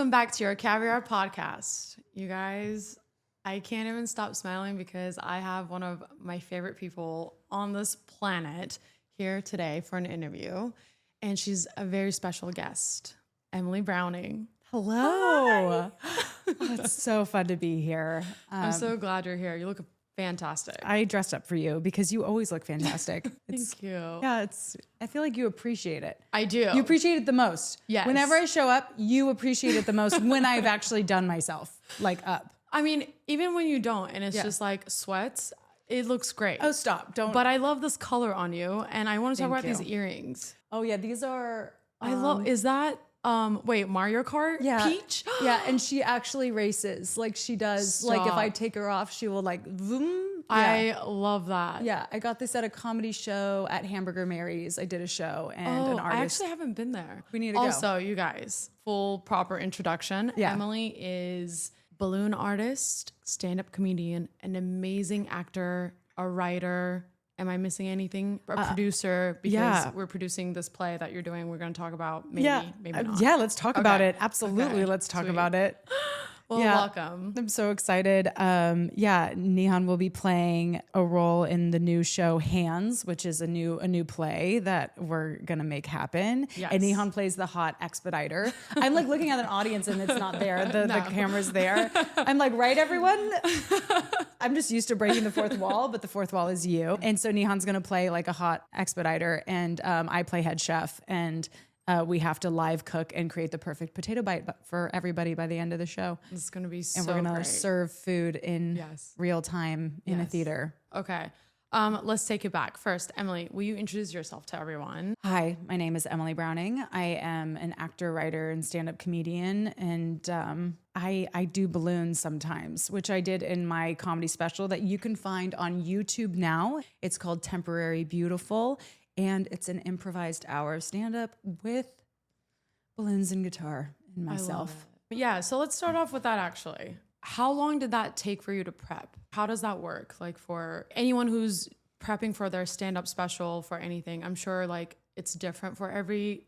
Welcome back to your Caviar podcast. You guys, I can't even stop smiling because I have one of my favorite people on this planet here today for an interview. And she's a very special guest, Emily Browning. Hello. Oh, it's so fun to be here. I'm so glad you're here. You look fantastic. I dressed up for you because you always look fantastic. Thank you. Yeah, I feel like you appreciate it. I do. You appreciate it the most. Yes. Whenever I show up, you appreciate it the most when I've actually done myself up. I mean, even when you don't, and it's just like sweats, it looks great. Oh, stop. Don't. But I love this color on you, and I want to talk about Thank these you. earrings. Oh yeah, these are. I love, is that, wait, Mario Kart? Yeah. Peach? Yeah, and she actually races. Like she does. Like if Stop. I take her off, she will like vroom. Yeah. I love that. Yeah, I got this at a comedy show at Hamburger Mary's. I did a show and an I artist. actually haven't been there. We need to go. Also, you guys, full proper introduction. Yeah. Emily is balloon artist, stand-up comedian, an amazing actor, a writer. Am I missing anything? A producer, because yeah. we're producing this play that you're doing. We're going to talk about maybe not. Yeah, let's talk about Okay. it. Absolutely. Okay. Let's talk Sweet. about it. Well, Yeah. welcome. I'm so excited. Nihan will be playing a role in the new show Hands, which is a new play that we're gonna make happen. Yes. And Nihan plays the hot expediter. I'm like looking at an audience and it's not there. The camera's there. I'm like, right, everyone? I'm just used to breaking the fourth wall, but the fourth wall is you. And so Nihan's gonna play like a hot expediter, and I play head chef, and we have to live cook and create the perfect potato bite for everybody by the end of the show. It's going to be so And we're going to great. serve food in Yes. real time in a Yes. theater. Okay. Let's take it back. First, Emily, will you introduce yourself to everyone? Hi, my name is Emily Browning. I am an actor, writer, and stand-up comedian. And I do balloons sometimes, which I did in my comedy special that you can find on YouTube now. It's called Temporary Beautiful. And it's an improvised hour of stand-up with balloons and guitar and myself. Yeah, so let's start off with that actually. How long did that take for you to prep? How does that work? Like for anyone who's prepping for their stand-up special for anything, I'm sure like it's different for every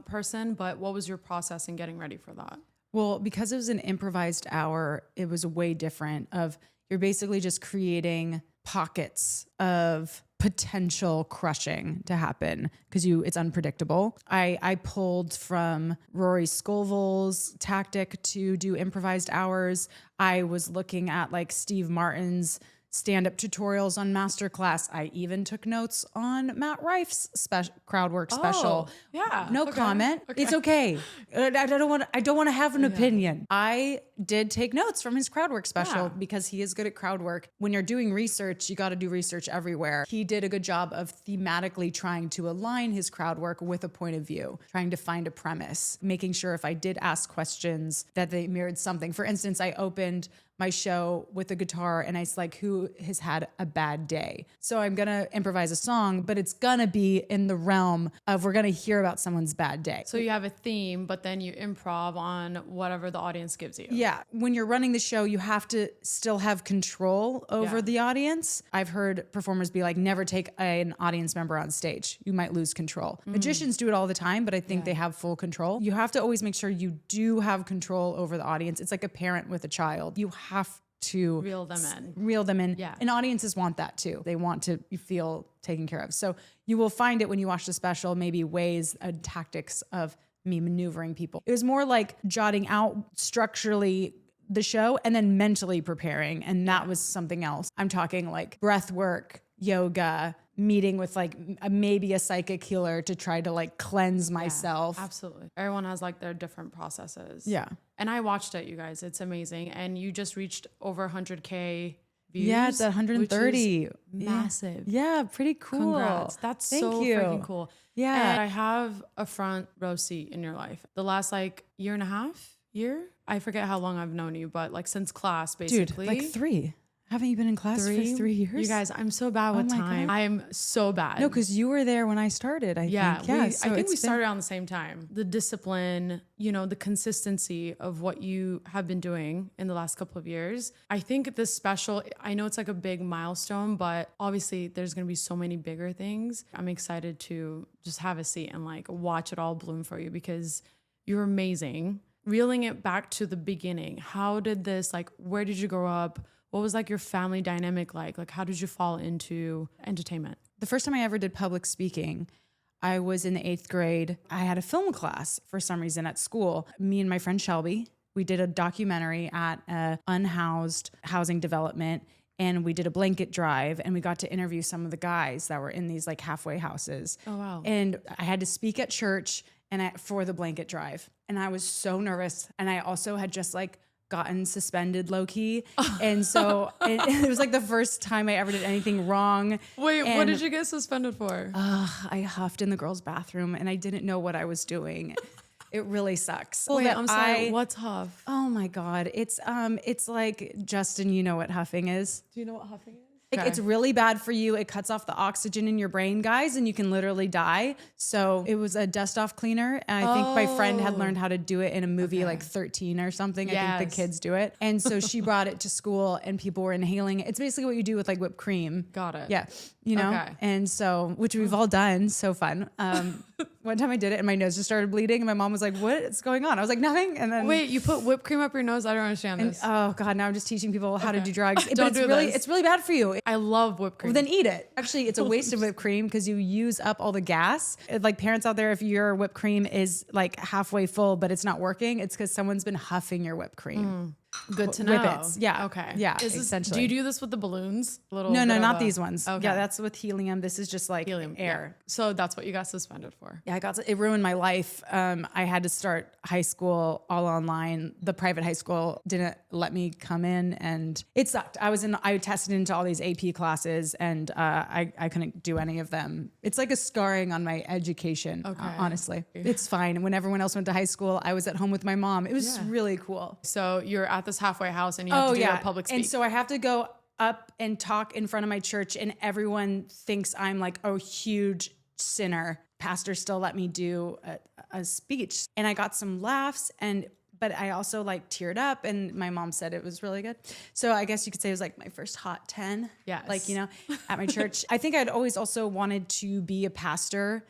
person, but what was your process in getting ready for that? Well, because it was an improvised hour, it was way different of you're basically just creating pockets of potential crushing to happen because it's unpredictable. I pulled from Rory Scovel's tactic to do improvised hours. I was looking at like Steve Martin's stand-up tutorials on Masterclass. I even took notes on Matt Rife's crowd work special. yeah. No Okay. comment. Okay. It's okay. I don't want to have an opinion. I did take notes from his crowd work special Yeah. because he is good at crowd work. When you're doing research, you got to do research everywhere. He did a good job of thematically trying to align his crowd work with a point of view, trying to find a premise, making sure if I did ask questions that they mirrored something. For instance, I opened my show with a guitar and I was like, who has had a bad day? So I'm going to improvise a song, but it's going to be in the realm of we're going to hear about someone's bad day. So you have a theme, but then you improv on whatever the audience gives you. Yeah. When you're running the show, you have to still have control over Yeah. the audience. I've heard performers be like, never take an audience member on stage. You might lose control. Magicians do it all the time, but I think they have full control. You have to always make sure you do have control over the audience. It's like a parent with a child. You have to Reel them in. Reel them in. Yeah. And audiences want that too. They want to feel taken care of. So you will find it when you watch the special, maybe ways and tactics of me maneuvering people. It was more like jotting out structurally the show and then mentally preparing. And that was something else. I'm talking like breath work, yoga, meeting with like maybe a psychic healer to try to like cleanse myself. Absolutely. Everyone has like their different processes. Yeah. And I watched it, you guys. It's amazing. And you just reached over 100K views. Yeah, it's at 130. Which is massive. Yeah, pretty cool. Congrats. That's Thank so you. freaking cool. Yeah. And I have a front row seat in your life. The last like year and a half, I forget how long I've known you, but like since class, basically. Dude, like 3. Haven't you been in class for 3 years? You guys, I'm so bad with my time. God. I'm so bad. No, because you were there when I started, I think. Yeah, I think it's we been- started around the same time. The discipline, the consistency of what you have been doing in the last couple of years. I think this special, I know it's like a big milestone, but obviously there's going to be so many bigger things. I'm excited to just have a seat and like watch it all bloom for you because you're amazing. reeling it back to the beginning, how did this, like, where did you grow up? What was like your family dynamic like? Like, how did you fall into entertainment? The first time I ever did public speaking, I was in the 8th grade. I had a film class for some reason at school. Me and my friend Shelby, we did a documentary at a unhoused housing development, and we did a blanket drive, and we got to interview some of the guys that were in these like halfway houses. Oh, wow. And I had to speak at church for the blanket drive. And I was so nervous. And I also had just like gotten suspended low key. And so it was like the first time I ever did anything wrong. Wait, what And did you get suspended for? I huffed in the girls' bathroom and I didn't know what I was doing. It really sucks. Wait, that I'm sorry. What's huff? Oh my God. It's like, Justin, you know what huffing is? Do you know what huffing is? Like, it's really bad for you. It cuts off the oxygen in your brain, guys, and you can literally die. So it was a dust off cleaner. And I think my friend had learned how to do it in a movie like 13 or something. I think the kids do it. And so she brought it to school and people were inhaling it. It's basically what you do with like whipped cream. Got it. Yeah. You know? Okay. And so, which we've all done. So fun. One time I did it and my nose just started bleeding and my mom was like, "What's going on?" I was like, "Nothing." And then Wait, you put whipped cream up your nose? I don't understand this. oh God, now I'm just teaching people how to do drugs. But Don't it's do really this. it's really bad for you. I love whipped cream. Well, then eat it. Actually, it's a waste of whipped cream because you use up all the gas. Like parents out there, if your whipped cream is like halfway full, but it's not working, it's because someone's been huffing your whipped cream. Good to know. Whippets. Yeah. Okay. Yeah, Do essentially. you do this with the balloons? No, not these ones. Okay. Yeah, that's with helium. This is just like Helium, air. yeah. So that's what you got suspended for. Yeah, it ruined my life. I had to start high school all online. The private high school didn't let me come in and it sucked. I tested into all these AP classes and I couldn't do any of them. It's like a scarring on my education, honestly. It's fine. When everyone else went to high school, I was at home with my mom. It was really cool. So you're at this halfway house and you have to do a public speak. And so I have to go up and talk in front of my church and everyone thinks I'm like a huge sinner. Pastor still let me do a speech and I got some laughs but I also like teared up and my mom said it was really good. So I guess you could say it was like my first hot 10. Yes. Like, you know, at my church. I think I'd always also wanted to be a pastor.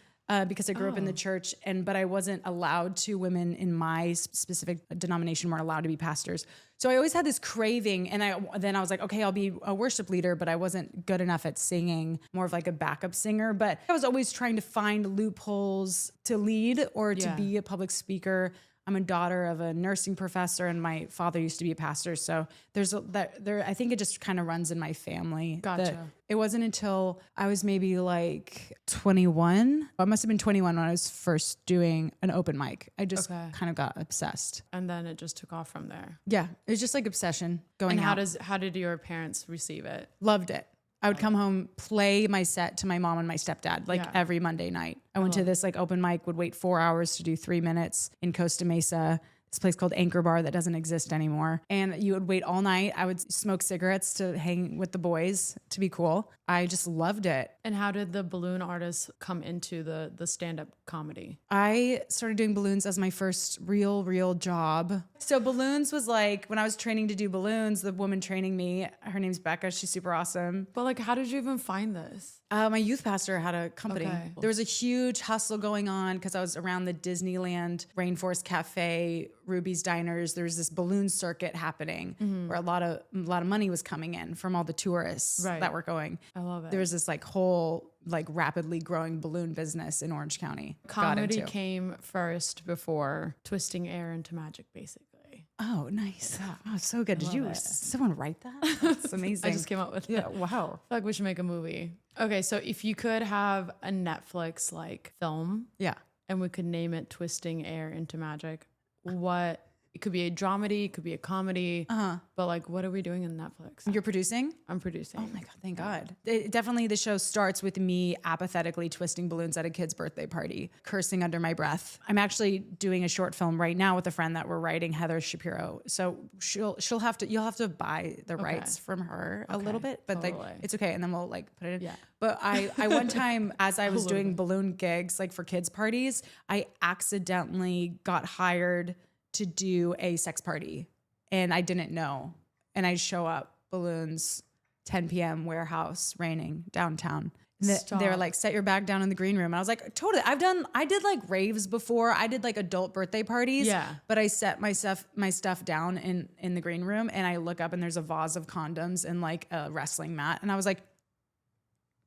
Because I grew up in the church, but I wasn't allowed to. Women in my specific denomination weren't allowed to be pastors. So I always had this craving, and then I was like, okay, I'll be a worship leader, but I wasn't good enough at singing, more of like a backup singer. But I was always trying to find loopholes to lead or to be a public speaker. I'm a daughter of a nursing professor and my father used to be a pastor. So I think it just kind of runs in my family. Gotcha. It wasn't until I was maybe like 21. I must have been 21 when I was first doing an open mic. I just kind of got obsessed. And then it just took off from there. Yeah. It was just like obsession going And out. how did your parents receive it? Loved it. I would come home, play my set to my mom and my stepdad, like every Monday night. I went to this like open mic, would wait 4 hours to do 3 minutes in Costa Mesa. This place called Anchor Bar that doesn't exist anymore. And you would wait all night. I would smoke cigarettes to hang with the boys to be cool. I just loved it. And how did the balloon artists come into the stand-up comedy? I started doing balloons as my first real job. So balloons was like, when I was training to do balloons, the woman training me, her name's Becca. She's super awesome. But like, how did you even find this? My youth pastor had a company. Okay. There was a huge hustle going on because I was around the Disneyland, Rainforest Cafe, Ruby's Diners. There was this balloon circuit happening where a lot of money was coming in from all the tourists that were going. I love it. There was this like whole like rapidly growing balloon business in Orange County. Comedy came first before twisting air into magic, basically. Oh, nice. Oh, so good. Did someone write that? That's amazing. I just came up with Yeah. it. Wow. I feel like we should make a movie. Okay, so if you could have a Netflix like film Yeah. and we could name it Twisting Air into Magic, what it could be a dramedy, it could be a comedy, but like what are we doing in Netflix? You're producing? I'm producing. Oh my God, thank God. Definitely the show starts with me apathetically twisting balloons at a kid's birthday party, cursing under my breath. I'm actually doing a short film right now with a friend that we're writing, Heather Shapiro. So you'll have to buy the rights from her a little bit, but like it's okay. And then we'll like put it in. Yeah. But I one time as I was doing balloon gigs, like for kids parties, I accidentally got hired to do a sex party and I didn't know. And I show up, balloons, 10 p.m. warehouse, raining downtown. They were like, set your bag down in the green room. And I was like, totally. I did like raves before. I did like adult birthday parties. Yeah. But I set my stuff down in the green room, and I look up and there's a vase of condoms and like a wrestling mat. And I was like,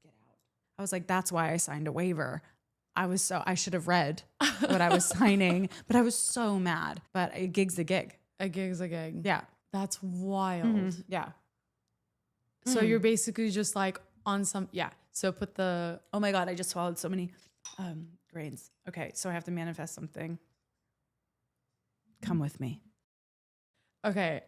get out. I was like, that's why I signed a waiver. I should have read what I was signing, but I was so mad. But a gig's a gig. A gig's a gig. Yeah. That's wild. Yeah. So you're basically just like on some, yeah. So put the, Oh my God, I just swallowed so many grains. Okay, so I have to manifest something. Come with me. okay.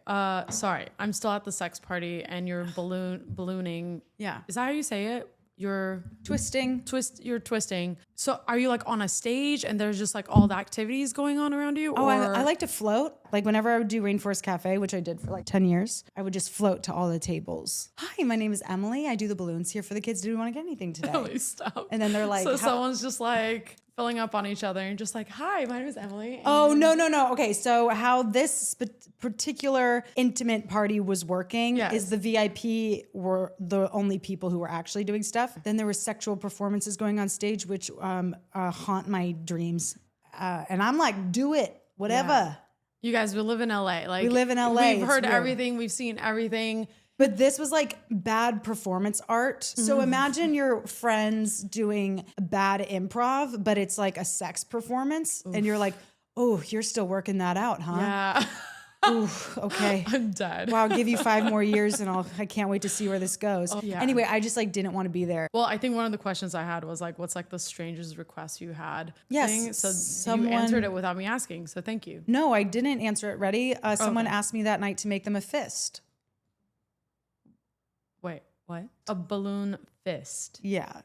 Sorry. I'm still at the sex party and you're ballooning. Yeah. Is that how you say it? You're Twisting. you're twisting. So are you like on a stage and there's just like all the activities going on around you? Oh, or I like to float. Like whenever I would do Rainforest Cafe, which I did for like 10 years, I would just float to all the tables. Hi, my name is Emily. I do the balloons here for the kids. Do you want to get anything today? Please stop. And then they're like, so someone's just like filling up on each other and just like, hi, my name is Emily. Oh, no. Okay, so how this particular intimate party was working Yes. is the VIP were the only people who were actually doing stuff. Then there were sexual performances going on stage, which haunt my dreams. And I'm like, do it, whatever. Yeah. You guys, we live in LA. Like We live in LA. We've It's heard weird. everything. We've seen everything. But this was like bad performance art. So imagine your friends doing bad improv, but it's like a sex performance. And you're like, oh, you're still working that out, huh? Yeah. Ooh, okay. I'm dead. Well, I'll give you 5 more years and I can't wait to see where this goes. yeah. Anyway, I just like didn't want to be there. Well, I think one of the questions I had was like, what's like the strangest request you had? Yes, Thing. So you someone- answered it without me asking. So thank you. No, I didn't answer it ready. Someone Okay. asked me that night to make them a fist. Wait, what? A balloon fist. Yeah.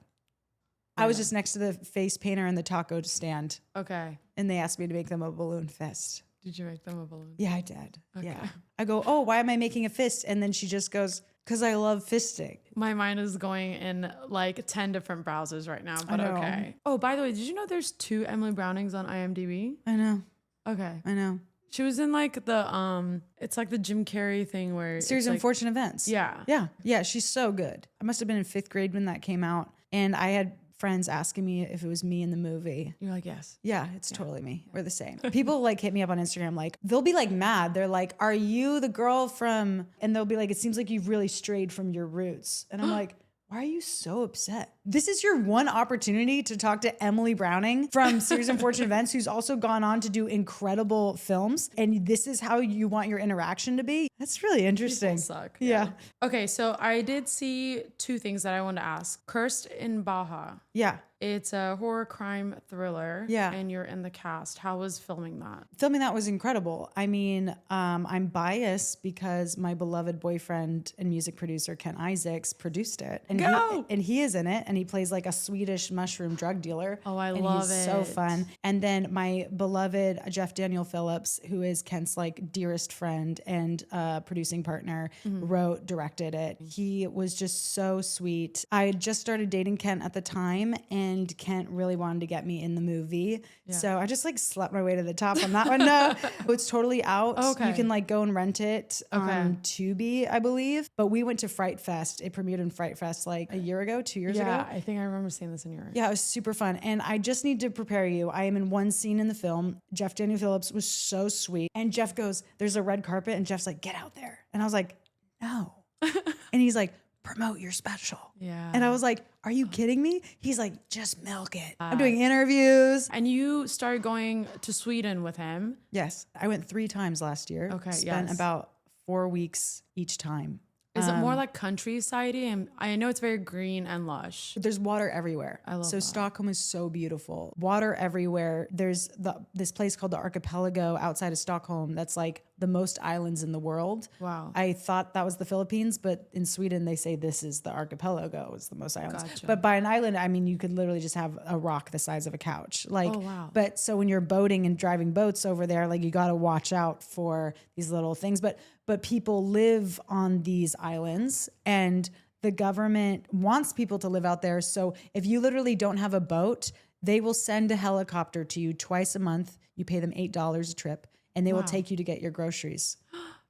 I was just next to the face painter and the taco stand, Okay. and they asked me to make them a balloon fist. Did you make them a balloon? Yeah, I did. Yeah. Okay. I go, oh, why am I making a fist? And then she just goes, because I love fisting. My mind is going in like 10 different browsers right now, but know. okay. Oh, by the way, did you know there's 2 Emily Brownings on IMDb? I know. Okay. I know. She was in like the it's like the Jim Carrey thing where Series it's of like, Unfortunate Events. Yeah. Yeah. Yeah. She's so good. I must have been in 5th grade when that came out. And I had friends asking me if it was me in the movie. You're like, yes. Yeah, it's totally me. We're the same. People like hit me up on Instagram, like they'll be like mad. They're like, "Are you the girl from?" And they'll be like, "It seems like you've really strayed from your roots." And I'm like, "Why are you so upset? This is your one opportunity to talk to Emily Browning from Series of Unfortunate Events, who's also gone on to do incredible films, and this is how you want your interaction to be." That's really interesting. People suck. Yeah. Okay, so I did see 2 things that I wanted to ask. Cursed in Baja. Yeah. It's a horror crime thriller. Yeah. And you're in the cast. How was filming that? Filming that was incredible. I mean, I'm biased because my beloved boyfriend and music producer Ken Isaacs produced it, and Go! he is in it, and he plays like a Swedish mushroom drug dealer. Oh, I and love he's so it. fun. And then my beloved Jeff Daniel Phillips, who is Kent's like dearest friend and producing partner, wrote, directed it. He was just so sweet. I had just started dating Kent at the time, and Kent really wanted to get me in the movie. So I just like slept my way to the top on that one. No, it's totally out. Okay. You can like go and rent it on Tubi, I believe. But we went to Fright Fest. It premiered in Fright Fest like a year ago, 2 years Yeah, ago. I think I remember seeing this in your. Yeah, it was super fun. And I just need to prepare you. I am in one scene in the film. Jeff Daniel Phillips was so sweet. And Jeff goes, there's a red carpet. And Jeff's like, get out there. And I was like, no. And he's like, promote your special. Yeah. And I was like, are you kidding me? He's like, just milk it. I'm doing interviews. And you started going to Sweden with him. Yes. I went 3 times last year. Okay, Spent yes. about 4 weeks each time. Is it more like countryside-y? And I know it's very green and lush. There's water everywhere. I love so that. Stockholm is so beautiful. Water everywhere. There's this place called the Archipelago outside of Stockholm that's like the most islands in the world. Wow. I thought that was the Philippines, but in Sweden they say this is the archipelago. It's the most islands. Gotcha. But by an island, I mean you could literally just have a rock the size of a couch. Like, Oh, wow. But so when you're boating and driving boats over there, like you got to watch out for these little things. But people live on these islands, and the government wants people to live out there. So if you literally don't have a boat, they will send a helicopter to you twice a month. You pay them $8 a trip, and they will take you to get your groceries.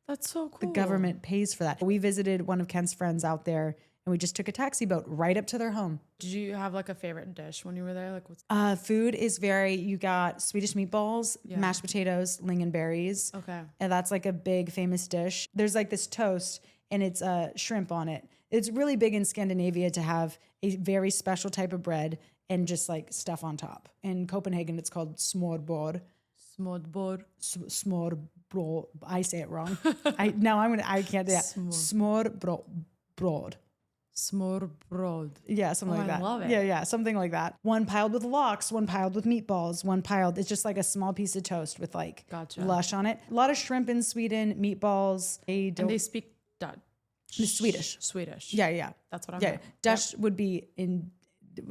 That's so cool. The government pays for that. We visited one of Ken's friends out there, and we just took a taxi boat right up to their home. Did you have like a favorite dish when you were there? Like what's Food is you got Swedish meatballs, mashed potatoes, lingonberries. okay. And that's like a big famous dish. There's like this toast and it's shrimp on it. It's really big in Scandinavia to have a very special type of bread and just like stuff on top. In Copenhagen, it's called smørbrød. Smørbrød. Smørbrød. I say it wrong. I can't do that. Smørbrød. Smørbrød. Yeah, something like that. I love it. Yeah, something like that. One piled with lox, one piled with meatballs, one piled. It's just like a small piece of toast with like Gotcha. lush on it. A lot of shrimp in Sweden, meatballs. And they speak Dutch. Swedish. Swedish. Yeah. That's what I'm Yeah, Dutch would be in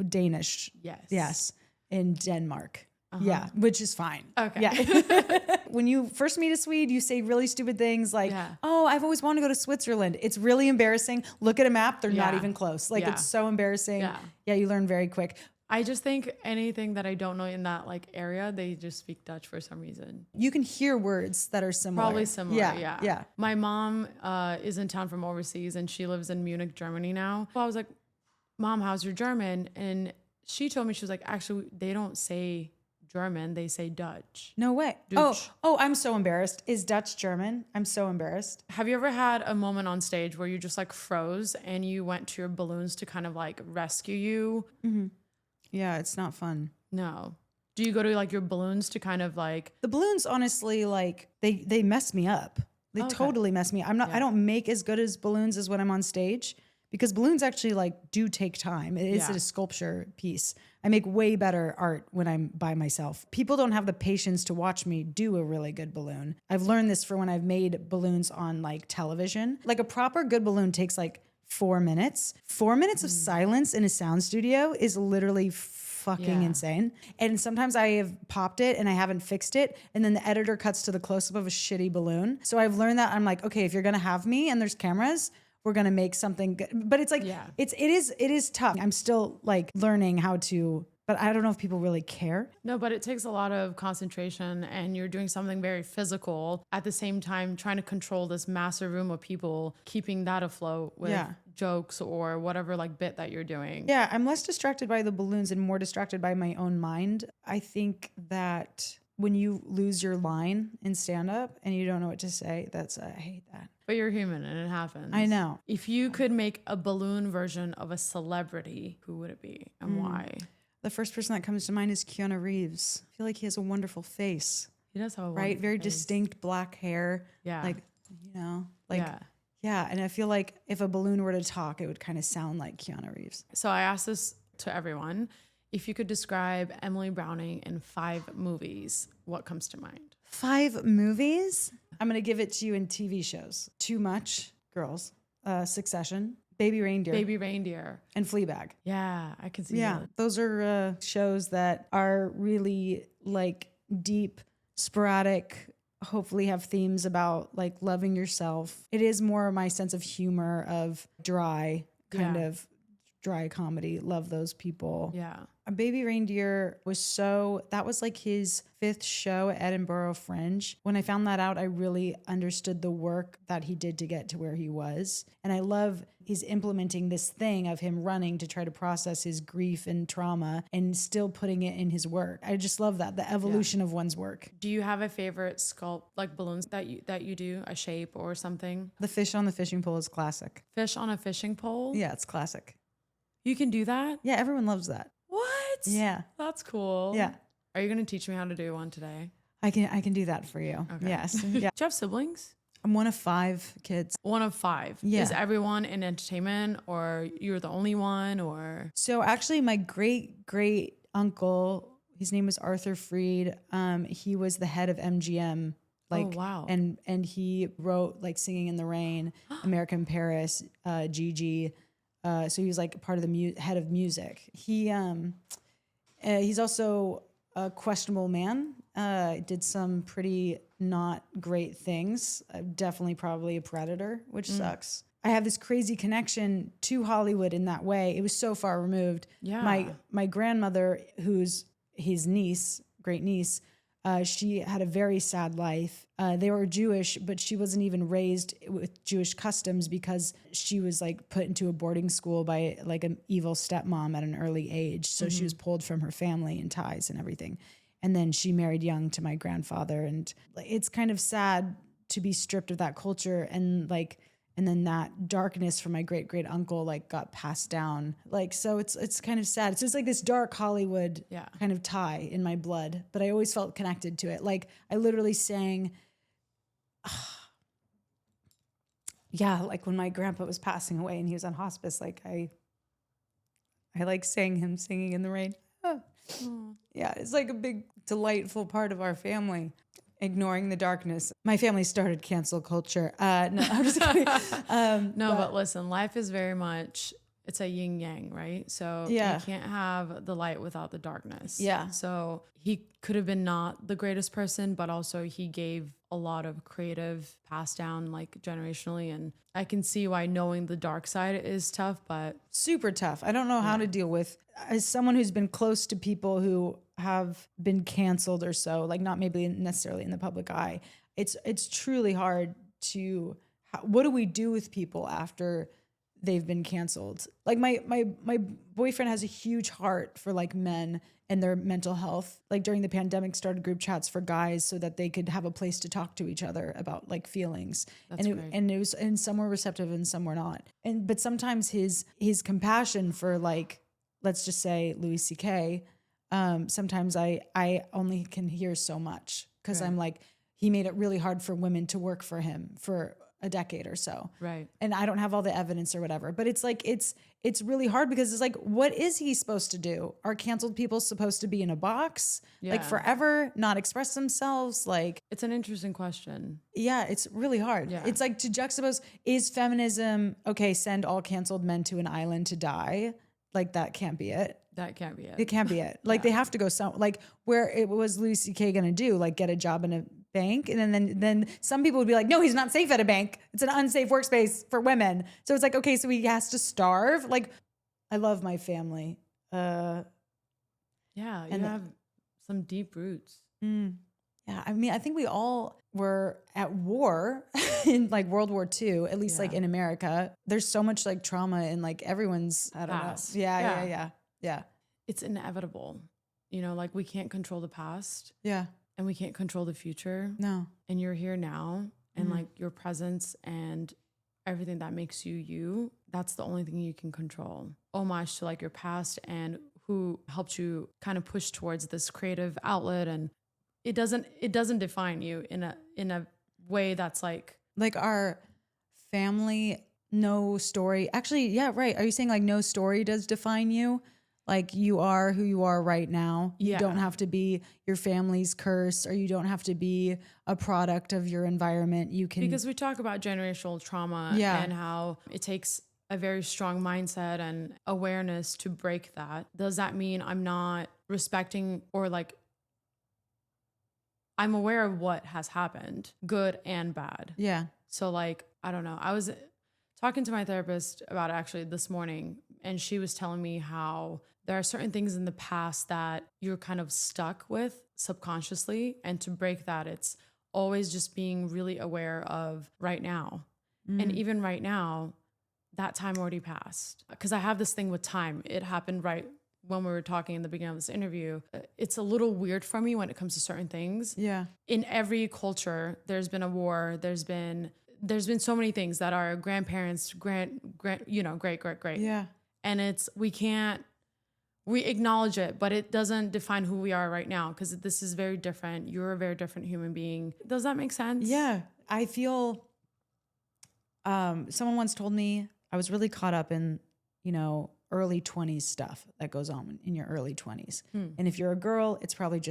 Danish. Yes. Yes. In Denmark. Yeah, which is fine. Okay. Yeah. When you first meet a Swede, you say really stupid things like, oh, I've always wanted to go to Switzerland. It's really embarrassing. Look at a map. They're not even close. Like it's so embarrassing. Yeah, you learn very quick. I just think anything that I don't know in that like area, they just speak Dutch for some reason. You can hear words that are similar. Probably similar. Yeah. My mom is in town from overseas and she lives in Munich, Germany now. So I was like, Mom, how's your German? And she told me, she was like, actually, they don't say German, they say Dutch. No way. Dutch. Oh, I'm so embarrassed. Is Dutch German? I'm so embarrassed. Have you ever had a moment on stage where you just like froze and you went to your balloons to kind of like rescue you? Mm-hmm. Yeah, it's not fun. No. Do you go to like your balloons to kind of like the balloons? Honestly, like they mess me up. They totally mess me up. I don't make as good as balloons as when I'm on stage because balloons actually like do take time. It is a sculpture piece. I make way better art when I'm by myself. People don't have the patience to watch me do a really good balloon. I've learned this for when I've made balloons on like television. Like a proper good balloon takes like 4 minutes. 4 minutes of silence in a sound studio is literally fucking insane. And sometimes I have popped it and I haven't fixed it. And then the editor cuts to the close-up of a shitty balloon. So I've learned that I'm like, okay, if you're going to have me and there's cameras, we're going to make something good. But it's like, it is tough. I'm still like learning how to, but I don't know if people really care. No, but it takes a lot of concentration and you're doing something very physical at the same time, trying to control this massive room of people, keeping that afloat with jokes or whatever like bit that you're doing. Yeah. I'm less distracted by the balloons and more distracted by my own mind. I think that when you lose your line in stand up and you don't know what to say, I hate that. But you're human and it happens. I know. If you could make a balloon version of a celebrity, who would it be and why? The first person that comes to mind is Keanu Reeves. I feel like he has a wonderful face. He does have a right, very face. distinct black hair. Yeah, like yeah. And I feel like if a balloon were to talk, it would kind of sound like Keanu Reeves. So I asked this to everyone: if you could describe Emily Browning in 5 movies, what comes to mind? 5 movies? I'm gonna give it to you in TV shows. Too Much, Girls, Succession, Baby Reindeer, and Fleabag. Yeah, I can see that. Those are shows that are really like deep, sporadic, hopefully have themes about like loving yourself. It is more my sense of humor of dry comedy. Love those people. Yeah. Baby Reindeer that was like his 5th show at Edinburgh Fringe. When I found that out, I really understood the work that he did to get to where he was. And I love he's implementing this thing of him running to try to process his grief and trauma and still putting it in his work. I just love that, the evolution of one's work. Do you have a favorite sculpt, like balloons that you do, a shape or something? The fish on the fishing pole is classic. Fish on a fishing pole? Yeah, it's classic. You can do that? Yeah, everyone loves that. What? Yeah. That's cool. Yeah. Are you going to teach me how to do one today? I can do that for you. Okay. Yes. Yeah. Do you have siblings? I'm one of 5 kids. One of 5. Yeah. Is everyone in entertainment or you're the only one or? So actually my great uncle, his name was Arthur Freed. He was the head of MGM. Like, oh, wow. And he wrote like Singing in the Rain, American Paris, Gigi. So he was like part of the head of music. He's also a questionable man. Did some pretty not great things. Definitely probably a predator, which sucks. I have this crazy connection to Hollywood in that way. It was so far removed. Yeah. My grandmother, who's his niece, great niece, She had a very sad life. They were Jewish, but she wasn't even raised with Jewish customs because she was like put into a boarding school by like an evil stepmom at an early age. So she was pulled from her family and ties and everything. And then she married young to my grandfather. And it's kind of sad to be stripped of that culture and like, and then that darkness from my great great uncle like got passed down. Like, so it's kind of sad. So it's like this dark Hollywood kind of tie in my blood, but I always felt connected to it. Like I literally sang, like when my grandpa was passing away and he was on hospice, like I like sang him singing in the rain. Yeah, it's like a big delightful part of our family. Ignoring the darkness. My family started cancel culture. No, I'm just kidding. But listen, life is very much, it's a yin yang, right? So you can't have the light without the darkness. Yeah. So he could have been not the greatest person, but also he gave a lot of creative passed down like generationally. And I can see why knowing the dark side is tough, but super tough. I don't know how to deal with, as someone who's been close to people who have been canceled or so, like not maybe necessarily in the public eye. It's truly hard to, what do we do with people after they've been canceled? Like my boyfriend has a huge heart for like men and their mental health. Like during the pandemic started group chats for guys so that they could have a place to talk to each other about like feelings. And some were receptive and some were not. But sometimes his compassion for like, let's just say Louis C.K., sometimes I only can hear so much because I'm like, he made it really hard for women to work for him for a decade or so. Right. And I don't have all the evidence or whatever, but it's like, it's really hard because it's like, what is he supposed to do? Are canceled people supposed to be in a box like forever, not express themselves? Like, it's an interesting question. Yeah, it's really hard. Yeah. It's like to juxtapose, is feminism, okay, send all canceled men to an island to die? Like that can't be it. That can't be it. It can't be it. Like they have to go like where it was Louis C.K. going to do, like get a job in a bank. And then some people would be like, no, he's not safe at a bank. It's an unsafe workspace for women. So it's like, okay, so he has to starve. Like I love my family. You have some deep roots. Yeah. I mean, I think we all were at war in like World War II, at least like in America. There's so much like trauma in like everyone's, I don't Past. know. Yeah. It's inevitable. You know, like we can't control the past. Yeah. And we can't control the future. No. And you're here now. And like your presence and everything that makes you you, that's the only thing you can control. Homage to like your past and who helped you kind of push towards this creative outlet. And it doesn't define you in a way that's like our family, no story. Actually, yeah, right. Are you saying like no story does define you? Like you are who you are right now. You don't have to be your family's curse, or you don't have to be a product of your environment. You can, because we talk about generational trauma and how it takes a very strong mindset and awareness to break that. Does that mean I'm not respecting or like I'm aware of what has happened, good and bad? Yeah. So like, I don't know. I was talking to my therapist about it actually this morning, and she was telling me how there are certain things in the past that you're kind of stuck with subconsciously. And to break that, it's always just being really aware of right now. And even right now, that time already passed. Because I have this thing with time. It happened right when we were talking in the beginning of this interview. It's a little weird for me when it comes to certain things. Yeah. In every culture, there's been a war. There's been so many things that our grandparents, great. Yeah. And we acknowledge it, but it doesn't define who we are right now, because this is very different. You're a very different human being. Does that make sense? Yeah. I feel, someone once told me I was really caught up in, early 20s stuff that goes on in your early 20s. And if you're a girl, it's probably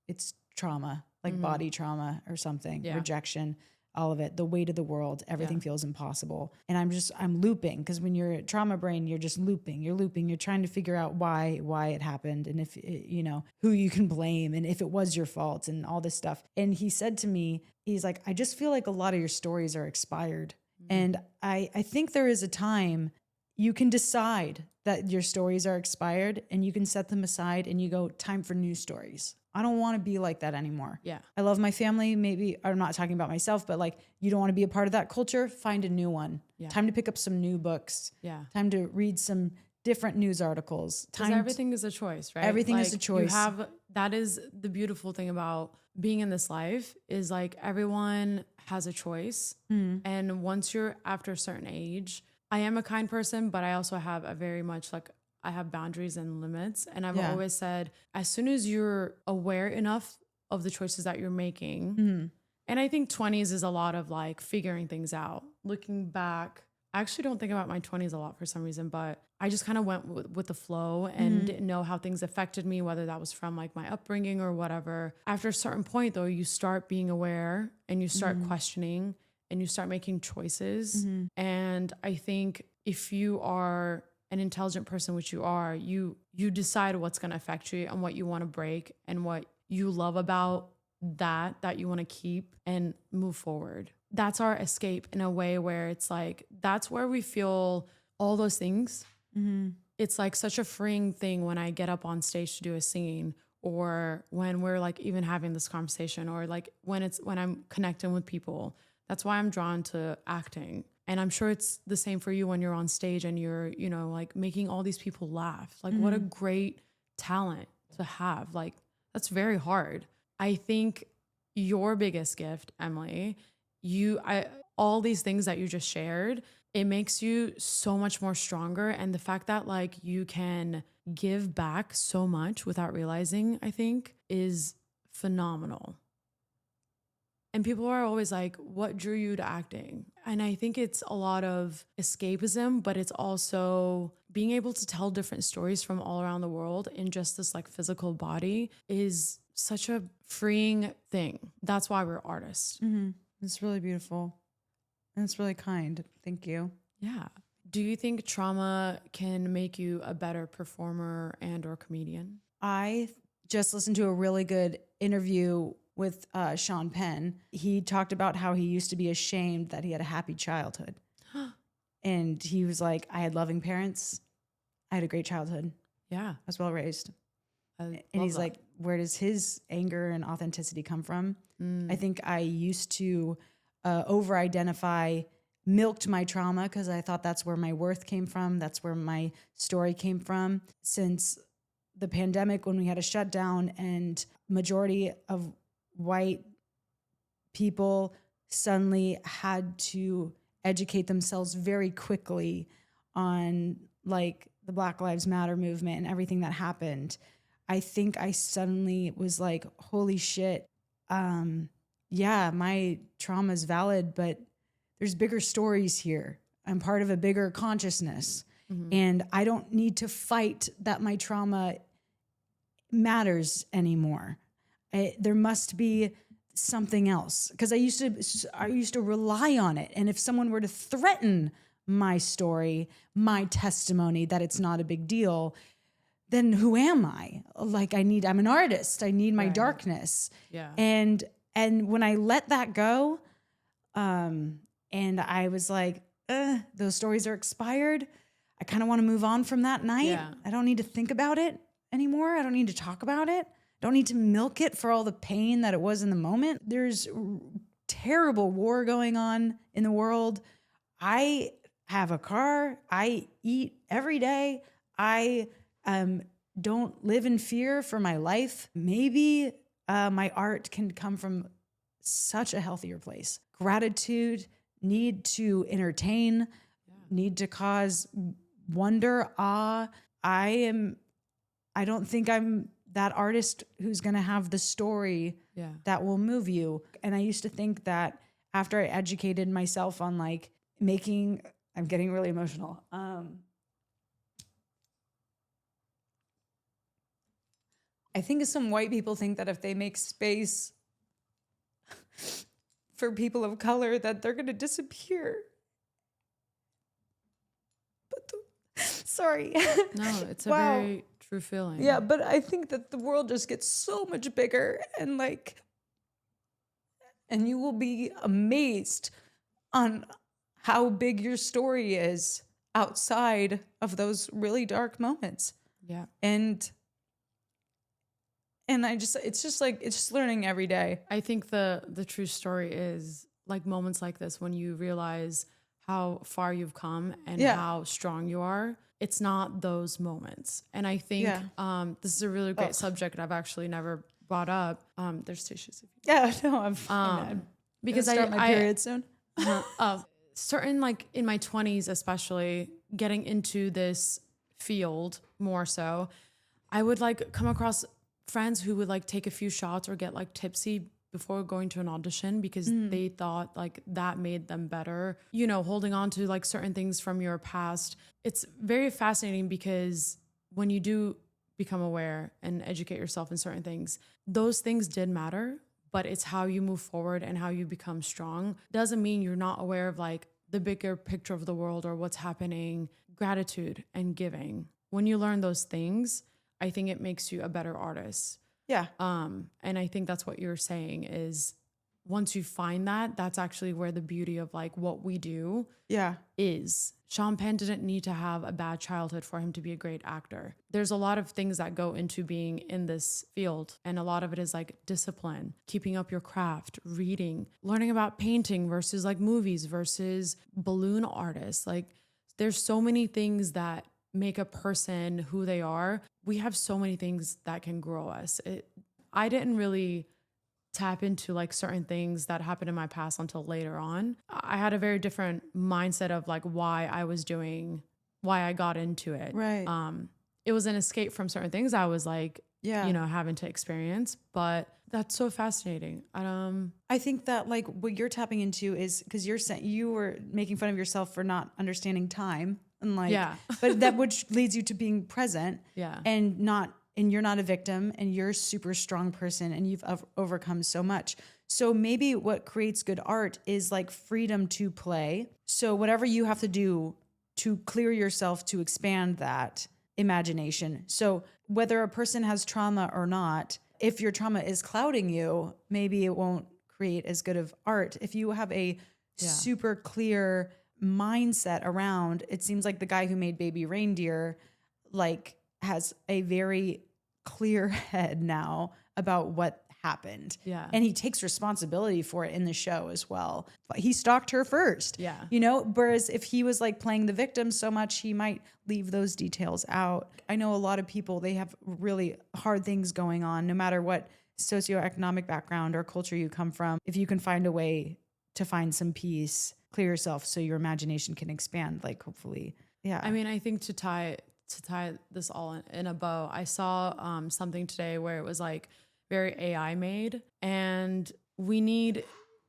it's trauma, like body trauma or something, rejection, all of it, the weight of the world, everything feels impossible. And I'm looping, because when you're a trauma brain, you're just looping, you're trying to figure out why it happened, and if, who you can blame, and if it was your fault and all this stuff. And he said to me, he's like, I just feel like a lot of your stories are expired. And I think there is a time you can decide that your stories are expired and you can set them aside and you go, time for new stories. I don't want to be like that anymore. Yeah. I love my family. Maybe I'm not talking about myself, but like you don't want to be a part of that culture. Find a new one. Yeah. Time to pick up some new books. Yeah. Time to read some different news articles. Because everything is a choice, right? Everything is a choice. That is the beautiful thing about being in this life is like everyone has a choice. And once you're after a certain age, I am a kind person, but I also have a very much like I have boundaries and limits. And I've always said, as soon as you're aware enough of the choices that you're making, and I think 20s is a lot of like figuring things out. Looking back, I actually don't think about my 20s a lot for some reason, but I just kind of went with the flow and didn't know how things affected me, whether that was from like my upbringing or whatever. After a certain point, though, you start being aware and you start questioning and you start making choices. And I think if you are an intelligent person, which you are, you decide what's going to affect you and what you want to break and what you love about that you want to keep and move forward. That's our escape in a way where it's like, that's where we feel all those things. It's like such a freeing thing when I get up on stage to do a singing, or when we're like even having this conversation, or like when I'm connecting with people. That's why I'm drawn to acting. And I'm sure it's the same for you when you're on stage and you're, you know, like making all these people laugh. Like what a great talent to have. Like that's very hard. I think your biggest gift, Emily, all these things that you just shared, it makes you so much more stronger. And the fact that like you can give back so much without realizing, I think is phenomenal. And people are always like, what drew you to acting? And I think it's a lot of escapism, but it's also being able to tell different stories from all around the world in just this like physical body is such a freeing thing. That's why we're artists. It's really beautiful. And it's really kind. Thank you. Yeah. Do you think trauma can make you a better performer and or comedian? I just listened to a really good interview with Sean Penn. He talked about how he used to be ashamed that he had a happy childhood. And he was like, I had loving parents. I had a great childhood. Yeah. I was well raised. And He's like, where does his anger and authenticity come from? I think I used to over-identify, milked my trauma because I thought that's where my worth came from. That's where my story came from. Since the pandemic, when we had a shutdown and majority of white people suddenly had to educate themselves very quickly on like the Black Lives Matter movement and everything that happened, I think I suddenly was like, holy shit. Yeah, my trauma is valid, but there's bigger stories here. I'm part of a bigger consciousness. And I don't need to fight that my trauma matters anymore. There must be something else, because I used to rely on it. And if someone were to threaten my story, my testimony, that it's not a big deal, then who am I? Like I'm an artist. I need my darkness. Yeah. And when I let that go, and I was like, those stories are expired. I kind of want to move on from that night. Yeah. I don't need to think about it anymore. I don't need to talk about it. Don't need to milk it for all the pain that it was in the moment. There's terrible war going on in the world. I have a car. I eat every day. I don't live in fear for my life. Maybe my art can come from such a healthier place. Gratitude, need to entertain, need to cause wonder, awe. I don't think I'm that artist who's going to have the story that will move you. And I used to think that after I educated myself on like I'm getting really emotional. I think some white people think that if they make space for people of color, that they're going to disappear. Sorry. No, it's a Wow. very true feeling. Yeah, but I think that the world just gets so much bigger, and you will be amazed on how big your story is outside of those really dark moments. Yeah. And And it's just learning every day. I think the true story is like moments like this when you realize how far you've come and Yeah. how strong you are. It's not those moments. And I think Yeah. this is a really great subject I've actually never brought up. There's tissues. If Yeah, no, I'm because start my period soon. certain, like in my 20s especially, getting into this field more so, I would like come across friends who would like take a few shots or get like tipsy before going to an audition because they thought like that made them better. You know, holding on to like certain things from your past. It's very fascinating because when you do become aware and educate yourself in certain things, those things did matter, but it's how you move forward and how you become strong. Doesn't mean you're not aware of like the bigger picture of the world or what's happening. Gratitude and giving. When you learn those things, I think it makes you a better artist. Yeah. And I think that's what you're saying is once you find that, that's actually where the beauty of like what we do Yeah. is. Sean Penn didn't need to have a bad childhood for him to be a great actor. There's a lot of things that go into being in this field. And a lot of it is like discipline, keeping up your craft, reading, learning about painting versus like movies versus balloon artists. Like there's so many things that make a person who they are. We have so many things that can grow us. I didn't really tap into like certain things that happened in my past until later on. I had a very different mindset of like why I got into it. Right. It was an escape from certain things I was like, Yeah. you know, having to experience, but that's so fascinating. I think that like what you're tapping into is because you're saying you were making fun of yourself for not understanding time and like, Yeah. but that which leads you to being present. Yeah. And you're not a victim and you're a super strong person and you've overcome so much. So maybe what creates good art is like freedom to play. So whatever you have to do to clear yourself to expand that imagination. So whether a person has trauma or not, if your trauma is clouding you, maybe it won't create as good of art. If you have a super clear mindset around, it seems like the guy who made Baby Reindeer, like, has a very clear head now about what happened. Yeah. And he takes responsibility for it in the show as well. But he stalked her first. Yeah. You know, whereas if he was like playing the victim so much, he might leave those details out. I know a lot of people, they have really hard things going on, no matter what socioeconomic background or culture you come from. If you can find a way to find some peace, clear yourself so your imagination can expand, like hopefully. Yeah. I mean, I think to tie this all in a bow, I saw something today where it was like very AI made, and we need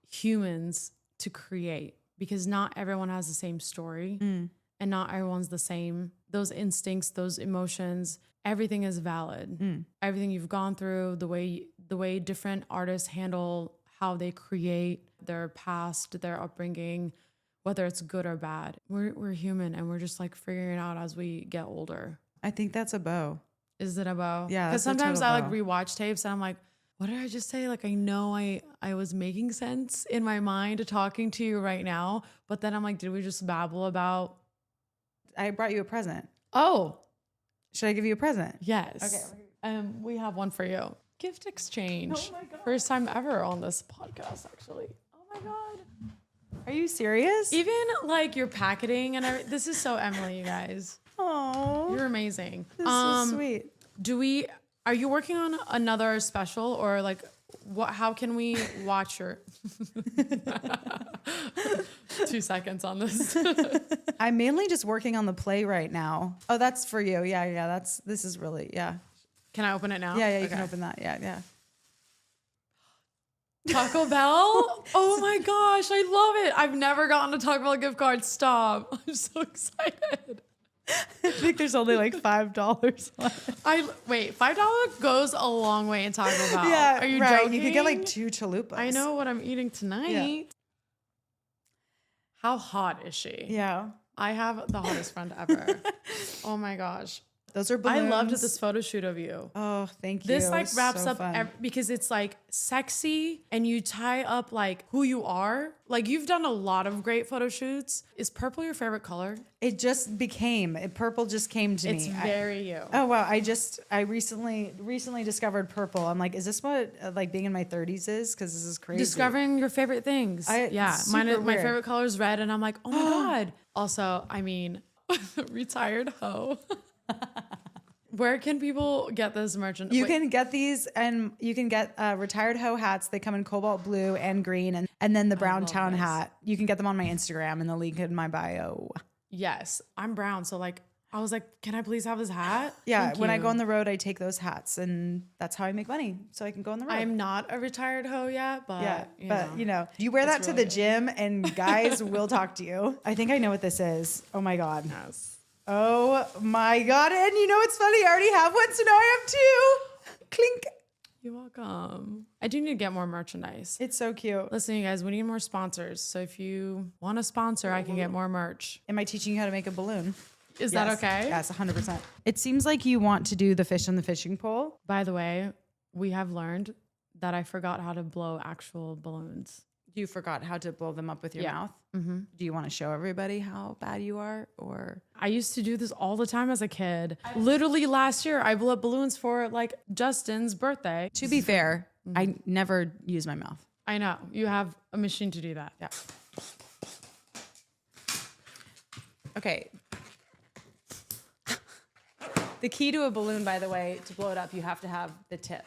humans to create because not everyone has the same story and not everyone's the same. Those instincts, those emotions, everything is valid. Everything you've gone through, the way different artists handle how they create their past, their upbringing, whether it's good or bad. We're human and we're just like figuring it out as we get older. I think that's a bow. Is it a bow? Yeah, Because that's a sometimes total I like bow. rewatch tapes and I'm like, what did I just say? Like I know I was making sense in my mind talking to you right now, but then I'm like, did we just babble about? I brought you a present. Oh, Should I give you a present? yes. Okay. We have one for you. Gift exchange. Oh my God. First time ever on this podcast, actually. Oh my God. Are you serious? Even like your packaging and everything. This is so Emily, you guys. Oh, You're amazing. this is so sweet. Are you working on another special or like what, how can we watch your 2 seconds on this? I'm mainly just working on the play right now. Oh, that's for you. Yeah. This is really, yeah. Can I open it now? Yeah, you Okay. can open that. Yeah. Taco Bell? Oh my gosh, I love it. I've never gotten a Taco Bell gift card. Stop. I'm so excited. I think there's only like $5 left. Wait, $5 goes a long way in Taco Bell. Yeah, Are you right. joking? You could get like 2 chalupas. I know what I'm eating tonight. Yeah. How hot is she? Yeah. I have the hottest friend ever. Oh my gosh. Those are I balloons. loved this photo shoot of you. Oh, thank you. This It like was wraps so up fun. because it's like sexy and you tie up like who you are. Like you've done a lot of great photo shoots. Is purple your favorite color? It just became purple. Just came to It's me. very you. Oh wow! I recently discovered purple. I'm like, is this what like being in my 30s is? Because this is crazy. Discovering your favorite things. Yeah, it's mine. super My weird. favorite color is red, and I'm like, oh my god. Also, I mean, retired hoe. Where can people get this merchandise? You can get these, and you can get retired hoe hats. They come in cobalt blue and green, and then the brown love town this. hat. You can get them on my Instagram and the link in my bio. Yes, I'm brown, so like I was like, can I please have this hat? Yeah, Thank when I you. go on the road, I take those hats, and that's how I make money, so I can go on the road. I'm not a retired hoe yet, but Yeah, you but know. you know, you wear that to really the good. gym, and guys will talk to you. I think I know what this is. Oh my god. Yes. Oh my god! And you know what's funny? I already have one, so now I have two. Clink. You're welcome. I do need to get more merchandise. It's so cute. Listen, you guys, we need more sponsors. So if you want a sponsor, I can get more merch. Am I teaching you how to make a balloon? Is Yes. that okay? Yes, 100%. It seems like you want to do the fish on the fishing pole. By the way, we have learned that I forgot how to blow actual balloons. You forgot how to blow them up with your Yeah. mouth. Mm-hmm. Do you want to show everybody how bad you are, or I used to do this all the time as a kid. Literally last year, I blew up balloons for like Justin's birthday. to be fair, I never use my mouth. I know you have a machine to do that. Yeah. Okay. The key to a balloon, by the way, to blow it up, you have to have the tip.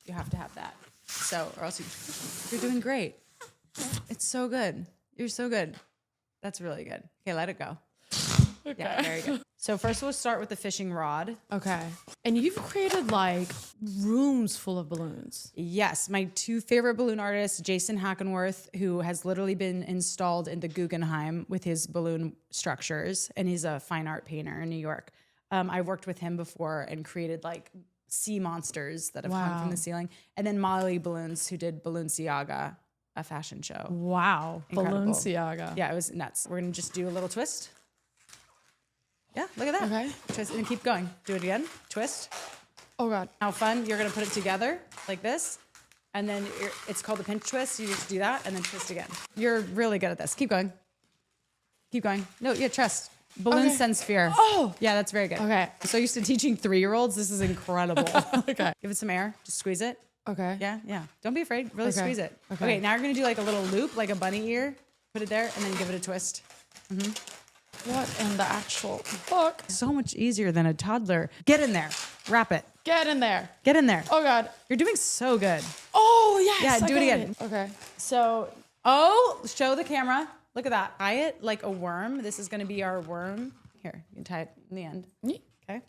You have to have that. So, or else you're doing great. It's so good. You're so good. That's really good. Okay, let it go. Yeah, very good. So first we'll start with the fishing rod. Okay. And you've created like rooms full of balloons. Yes, my two favorite balloon artists, Jason Hackenworth, who has literally been installed in the Guggenheim with his balloon structures, and he's a fine art painter in New York. I worked with him before and created like sea monsters that have hung from Wow. the ceiling. And then Molly Balloons, who did Balenciaga, a fashion show. Wow. Incredible. Balenciaga. Yeah, it was nuts. We're gonna just do a little twist. Yeah, look at that. Okay. Twist and keep going. Do it again. Twist. Oh God. How fun. You're gonna put it together like this. And then it's called the pinch twist. You just do that and then twist again. You're really good at this. Keep going. Keep going. No, yeah, trust. Balloon Okay. sense fear. Oh. Yeah, that's very good. Okay. So used to teaching 3-year-olds. This is incredible. Okay. Give it some air. Just squeeze it. Okay. Yeah, yeah. Don't be afraid. Really Okay. squeeze it. Okay. Okay, now you're gonna do like a little loop, like a bunny ear. Put it there and then give it a twist. What in the actual fuck? So much easier than a toddler. Get in there. Wrap it. Get in there. Get in there. Oh God. You're doing so good. Oh yes. Yeah, I do it got again. Okay. So, show the camera. Look at that. Tie it like a worm. This is going to be our worm. Here, you can tie it in the end. Yeet. Okay.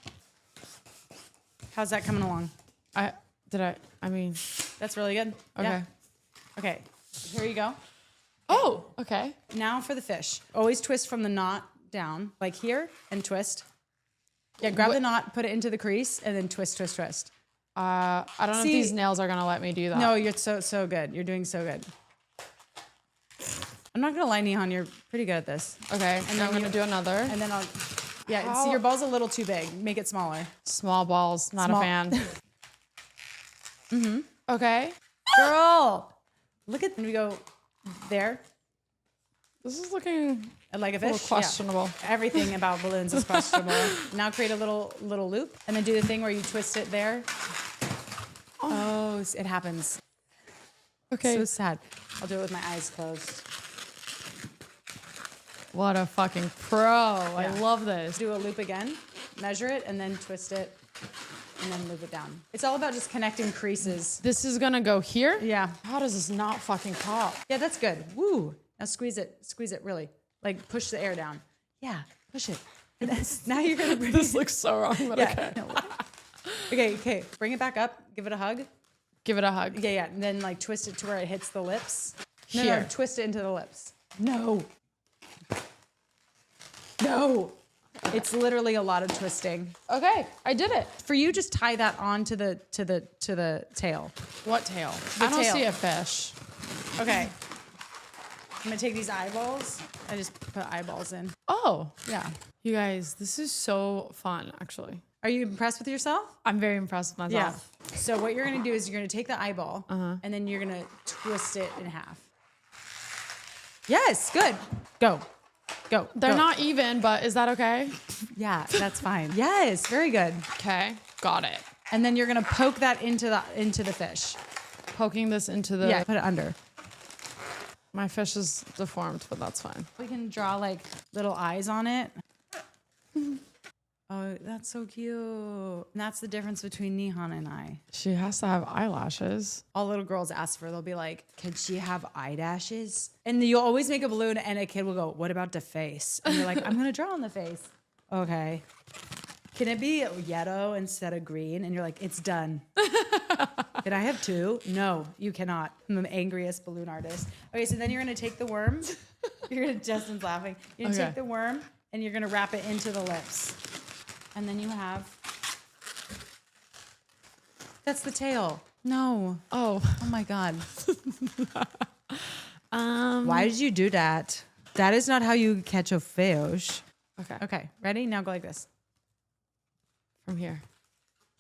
How's that coming along? I mean. That's really good. Okay. Yeah. Okay. Here you go. Oh. Okay. Now for the fish. Always twist from the knot down, like here, and twist. Yeah, grab the knot, put it into the crease, and then twist, twist, twist. I don't know See- if these nails are gonna let me do that. No, you're so good. You're doing so good. I'm not gonna lie, Nihon, you're pretty good at this. Okay. And then I'm gonna do another. And then yeah, How- see your ball's a little too big. Make it smaller. Small balls. Not Small- a fan. Okay. Girl, look at, and we go there, This is looking like a a fish. little questionable. Yeah. Everything about balloons is questionable. Now create a little loop, and then do the thing where you twist it there. Oh, it happens. Okay. So sad. I'll do it with my eyes closed. What a fucking pro. I Yeah. love this. Do a loop again, measure it, and then twist it, and then move it down. It's all about just connecting creases. This is gonna go here? Yeah. How does this not fucking pop? Yeah, that's good. Woo. Now squeeze it really. Like push the air down. Yeah, push it. And now you're gonna bring This looks so wrong, but okay. yeah. No. Okay. Bring it back up. Give it a hug. Give it a hug. Yeah. And then like twist it to where it hits the lips. No, Here. twist it into the lips. No. No. It's literally a lot of twisting. Okay, I did it. For you, just tie that on to the tail. What tail? The I don't tail. see a fish. Okay. I'm gonna take these eyeballs. I just put eyeballs in. Oh, Yeah. you guys, this is so fun, actually. Are you impressed with yourself? I'm very impressed with myself. So what you're gonna do is you're gonna take the eyeball and then you're gonna twist it in half. Yes, good. Go. They're go. not even, but is that okay? Yeah, that's fine. Yes, very good. Okay, got it. And then you're gonna poke that into the fish. Poking this into the. Yeah, put it under. My fish is deformed, but that's fine. We can draw like little eyes on it. Oh, that's so cute. And that's the difference between Nihan and I. She has to have eyelashes. All little girls ask for, they'll be like, can she have eyelashes? And you'll always make a balloon and a kid will go, what about the face? And you're like, I'm gonna draw on the face. Okay. Can it be yellow instead of green? And you're like, it's done. Can I have two? No, you cannot. I'm the angriest balloon artist. Okay, so then you're gonna take the worm. Justin's laughing. You're gonna take the worm and you're gonna wrap it into the lips. And then you have, that's the tail. No. Oh my God. Why did you do that? That is not how you catch a fish. Okay. Okay, ready? Now go like this. From here.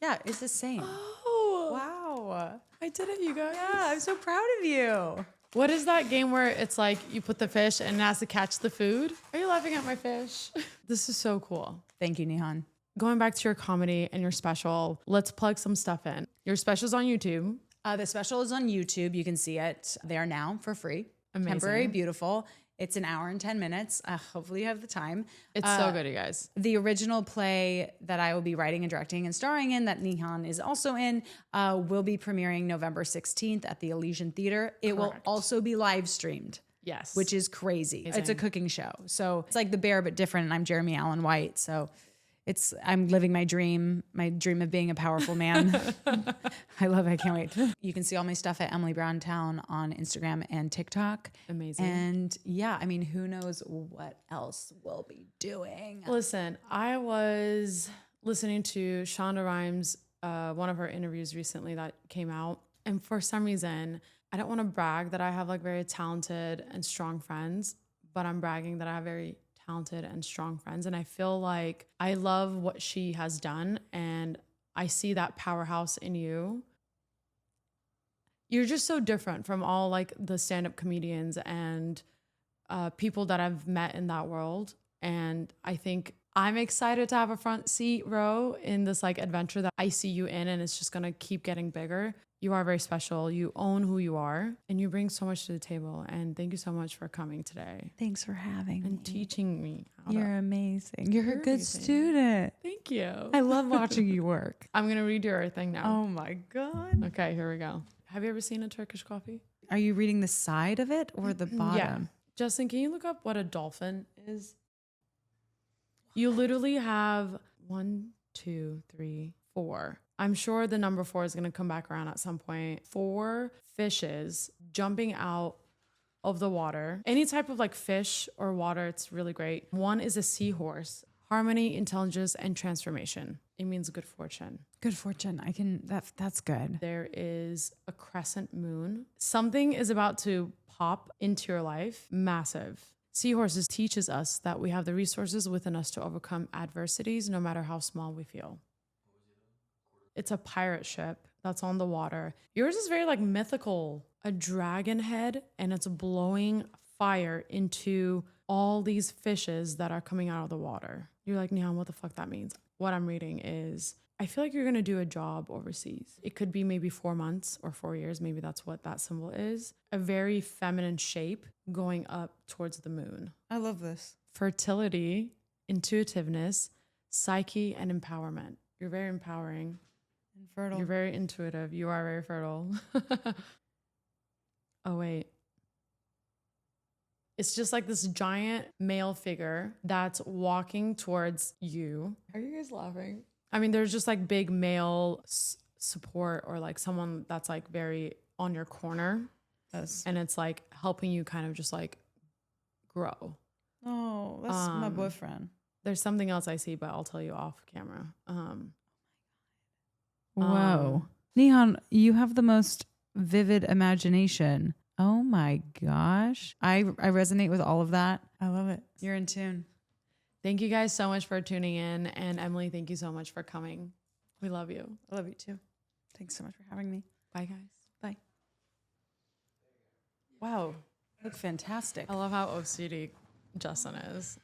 Yeah, it's the same. Oh Wow. I did it, you guys. Yeah, I'm so proud of you. What is that game where it's like you put the fish and it has to catch the food? Are you laughing at my fish? This is so cool. Thank you, Nihan. Going back to your comedy and your special, let's plug some stuff in. Your special's on YouTube. The special is on YouTube. You can see it there now for free. Amazing. Temporary Beautiful. It's an hour and 10 minutes. Hopefully you have the time. It's so good, you guys. The original play that I will be writing and directing and starring in, that Nihan is also in, will be premiering November 16th at the Elysian Theater. It will also be live streamed. Yes. Which is crazy. Amazing. It's a cooking show. So it's like The Bear, but different. And I'm Jeremy Allen White. So I'm living my dream of being a powerful man. I love it. I can't wait. You can see all my stuff at Emily Brown Town on Instagram and TikTok. Amazing. And yeah, I mean, who knows what else we'll be doing. Listen, I was listening to Shonda Rhimes, one of her interviews recently that came out. And for some reason, I don't want to brag that I have like very talented and strong friends, but I'm bragging that I have very talented and strong friends. And I feel like I love what she has done. And I see that powerhouse in you. You're just so different from all like the stand-up comedians and people that I've met in that world. And I think I'm excited to have a front seat row in this like adventure that I see you in, and it's just going to keep getting bigger. You are very special. You own who you are, and you bring so much to the table. And thank you so much for coming today. Thanks for having and teaching me. You're amazing. You're a good student. Thank you. I love watching you work. I'm going to read your thing now. Oh my God. Okay, here we go. Have you ever seen a Turkish coffee? Are you reading the side of it or the bottom? Yeah. Justin, can you look up what a dolphin is? You literally have 1, 2, 3, 4. I'm sure the number 4 is going to come back around at some point. 4 fishes jumping out of the water. Any type of like fish or water, it's really great. 1 is a seahorse. Harmony, intelligence, and transformation. It means good fortune. Good fortune. That's good. There is a crescent moon. Something is about to pop into your life. Massive. Seahorses teaches us that we have the resources within us to overcome adversities, no matter how small we feel. It's a pirate ship that's on the water. Yours is very like mythical. A dragon head, and it's blowing fire into all these fishes that are coming out of the water. You're like, Nihan, what the fuck that means? What I'm reading is, I feel like you're going to do a job overseas. It could be maybe 4 months or 4 years. Maybe that's what that symbol is. A very feminine shape going up towards the moon. I love this. Fertility, intuitiveness, psyche, and empowerment. You're very empowering. And fertile. You're very intuitive. You are very fertile. Oh, wait. It's just like this giant male figure that's walking towards you. Are you guys laughing? I mean, there's just like big male support, or like someone that's like very on your corner. Yes. And it's like helping you kind of just like grow. Oh, that's my boyfriend. There's something else I see, but I'll tell you off camera. Whoa. Nihan, you have the most vivid imagination. Oh my gosh. I resonate with all of that. I love it. You're in tune. Thank you guys so much for tuning in. And Emily, thank you so much for coming. We love you. I love you too. Thanks so much for having me. Bye, guys. Bye. Wow. You look fantastic. I love how OCD Justin is.